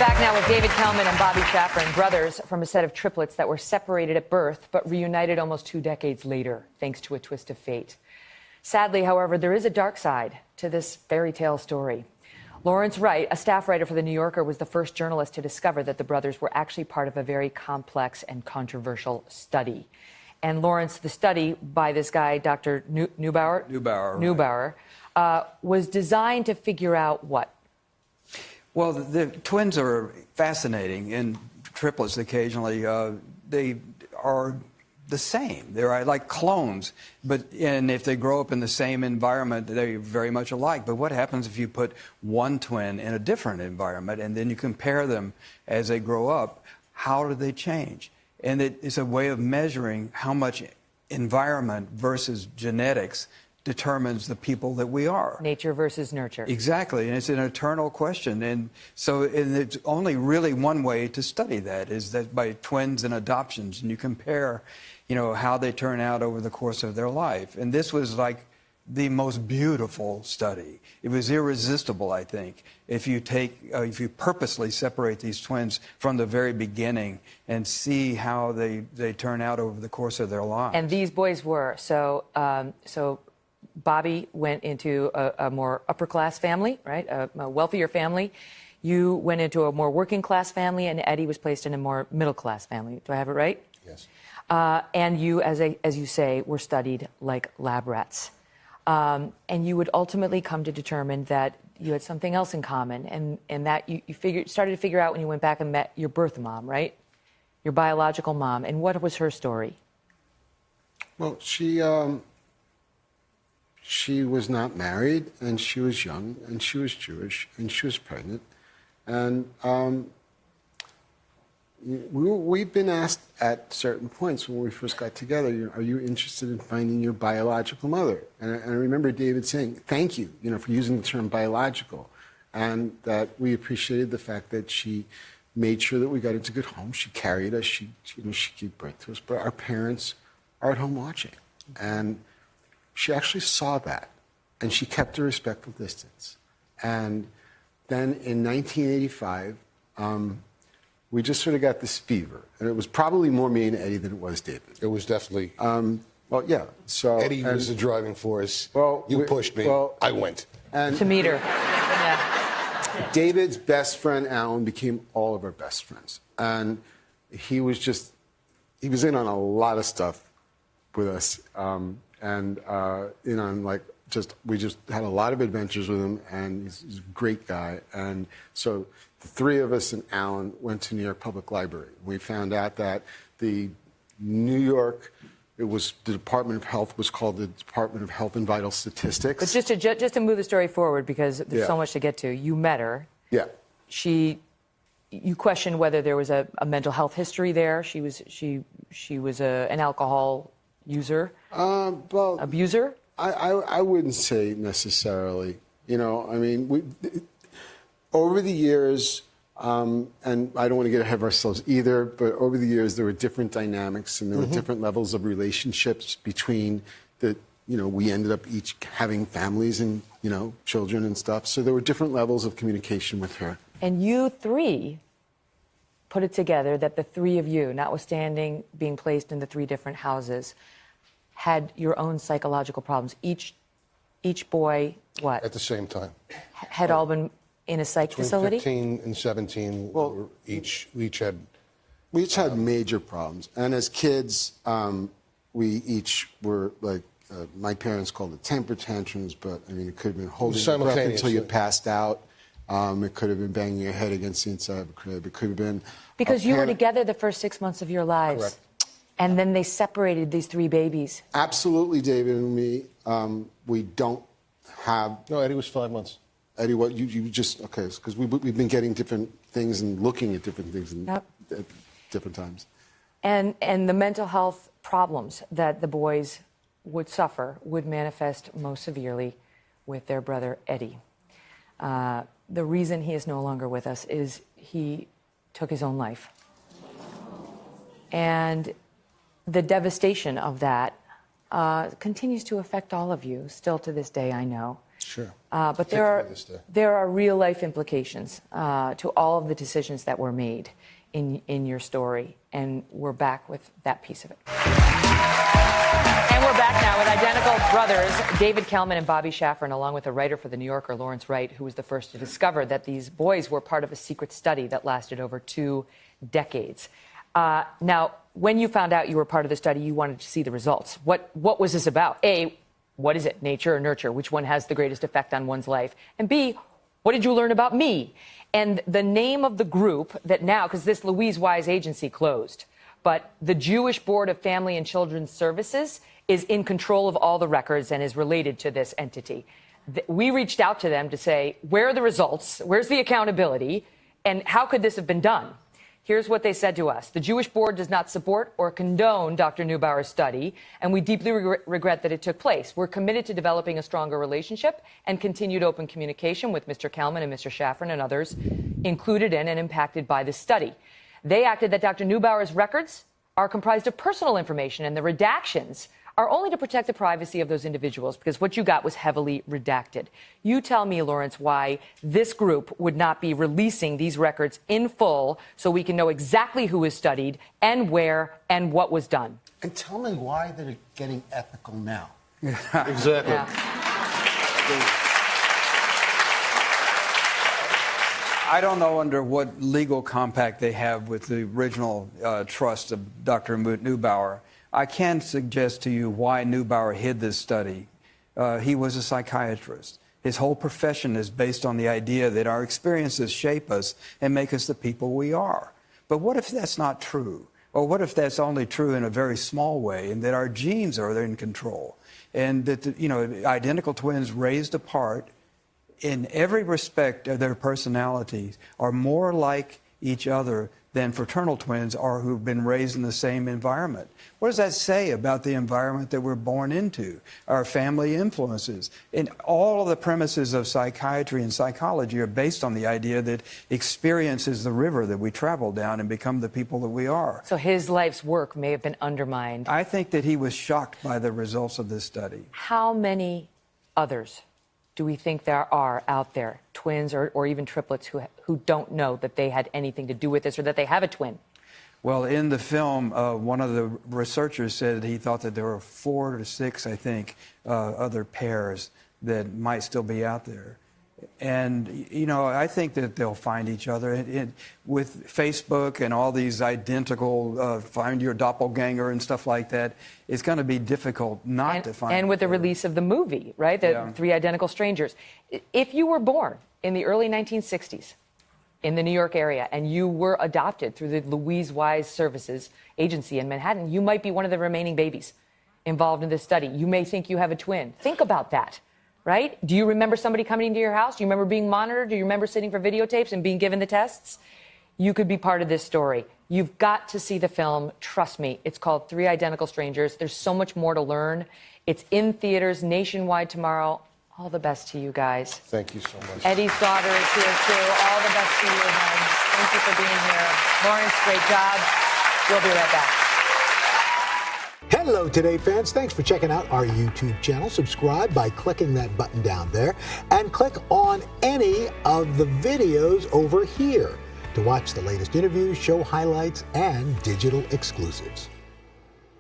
Back now with David Kelman and Bobby Shafran, brothers from a set of triplets that were separated at birth but reunited almost 2 decades later, thanks to a twist of fate. Sadly, however, there is a dark side to this fairy tale story. Lawrence Wright, a staff writer for The New Yorker, was the first journalist to discover that the brothers were actually part of a very complex and controversial study. And Lawrence, the study by this guy, Dr. Neubauer, was designed to figure out what? Well, the twins are fascinating, and triplets occasionally, they are the same. They're like clones, and if they grow up in the same environment, they're very much alike. But what happens if you put one twin in a different environment, and then you compare them as they grow up? How do they change? And it's a way of measuring how much environment versus genetics determines the people that we are. Nature versus nurture. Exactly, and it's an eternal question. And so it's only really one way to study that, is that by twins and adoptions, and you compare, how they turn out over the course of their life. And this was like the most beautiful study. It was irresistible, I think, if you purposely separate these twins from the very beginning and see how they turn out over the course of their lives. And these boys were. So Bobby went into a more upper-class family, right, a wealthier family. You went into a more working-class family, and Eddie was placed in a more middle-class family. Do I have it right? Yes. And you, as you say, were studied like lab rats. And you would ultimately come to determine that you had something else in common, and that you started to figure out when you went back and met your birth mom, right? Your biological mom. And what was her story? Well, she was not married, and she was young, and she was Jewish, and she was pregnant. And we've been asked at certain points when we first got together, are you interested in finding your biological mother? And I remember David saying, thank you, for using the term biological, and that we appreciated the fact that she made sure that we got into good homes. She carried us, she gave birth to us, but our parents are at home watching. And she actually saw that, and she kept a respectful distance. And then in 1985, we just sort of got this fever. And it was probably more me and Eddie than it was David. It was definitely... well, yeah. So Eddie was the driving force. Well, you pushed me. Well, I went. And to meet her. Yeah. David's best friend, Alan, became all of our best friends. And he was in on a lot of stuff with us. We just had a lot of adventures with him, and he's a great guy. And so the three of us and Alan went to New York Public Library. We found out that the Department of Health was called the Department of Health and Vital Statistics. But just to move the story forward, because there's so much to get to, you met her. Yeah. You questioned whether there was a mental health history there. She was an alcohol user, abuser. I wouldn't say necessarily. Over the years, and I don't want to get ahead of ourselves either, but over the years there were different dynamics, and there were different levels of relationships between we ended up each having families and, children and stuff. So there were different levels of communication with her. And you three put it together that the three of you, notwithstanding being placed in the 3 different houses, had your own psychological problems. Each boy, what? At the same time. Had all been in a psych facility? 15 and 17, we each had... We each had major problems. And as kids, we each were like, my parents called it temper tantrums, but it could have been holding your breath until you passed out. It could have been banging your head against the inside of a crib. It could have been... Because you were together the first 6 months of your lives. Correct. And then they separated these 3 babies. Absolutely, David and me. We don't have... No, Eddie was 5 months. Eddie, what you just... Okay, because we've been getting different things and looking at different things at different times. And the mental health problems that the boys would suffer would manifest most severely with their brother, Eddie. The reason he is no longer with us is he took his own life. And the devastation of that continues to affect all of you, still to this day, I know. Sure. But there are real life implications to all of the decisions that were made in your story, and we're back with that piece of it. And we're back now with identical brothers, David Kellman and Bobby Shafran, along with a writer for The New Yorker, Lawrence Wright, who was the first to discover that these boys were part of a secret study that lasted over 2 decades. Now, when you found out you were part of the study, you wanted to see the results. What was this about? A, what is it, nature or nurture? Which one has the greatest effect on one's life? And B, what did you learn about me? And the name of the group that now, because this Louise Wise agency closed, but the Jewish Board of Family and Children's Services is in control of all the records and is related to this entity. We reached out to them to say, where are the results? Where's the accountability? And how could this have been done? Here's what they said to us. The Jewish Board does not support or condone Dr. Neubauer's study, and we deeply regret that it took place. We're committed to developing a stronger relationship and continued open communication with Mr. Kellman and Mr. Shafran and others included in and impacted by this study. They acted that Dr. Neubauer's records are comprised of personal information, and the redactions are only to protect the privacy of those individuals, because what you got was heavily redacted. You tell me, Lawrence, why this group would not be releasing these records in full so we can know exactly who was studied and where and what was done. And tell me why they're getting ethical now. Exactly. Yeah. I don't know under what legal compact they have with the original trust of Dr. Neubauer. I can suggest to you why Neubauer hid this study. He was a psychiatrist. His whole profession is based on the idea that our experiences shape us and make us the people we are. But what if that's not true? Or what if that's only true in a very small way, and that our genes are in control? And that, identical twins raised apart in every respect of their personalities are more like each other than fraternal twins are who've been raised in the same environment. What does that say about the environment that we're born into, our family influences? And all of the premises of psychiatry and psychology are based on the idea that experience is the river that we travel down and become the people that we are. So his life's work may have been undermined. I think that he was shocked by the results of this study. How many others do we think there are out there, twins or even triplets, who don't know that they had anything to do with this or that they have a twin? Well, in the film, one of the researchers said he thought that there were 4 to 6, I think, other pairs that might still be out there. And, I think that they'll find each other. With Facebook and all these identical, find your doppelganger and stuff like that, it's going to be difficult not to find. And with the release of the movie, right? The 3 Identical Strangers. If you were born in the early 1960s in the New York area and you were adopted through the Louise Wise Services Agency in Manhattan, you might be one of the remaining babies involved in this study. You may think you have a twin. Think about that. Right? Do you remember somebody coming into your house? Do you remember being monitored? Do you remember sitting for videotapes and being given the tests? You could be part of this story. You've got to see the film. Trust me. It's called 3 Identical Strangers. There's so much more to learn. It's in theaters nationwide tomorrow. All the best to you guys. Thank you so much. Eddie's daughter is here, too. All the best to you, hon. Thank you for being here. Lawrence, great job. We'll be right back. Hello, Today fans. Thanks for checking out our YouTube channel. Subscribe by clicking that button down there and click on any of the videos over here to watch the latest interviews, show highlights, and digital exclusives.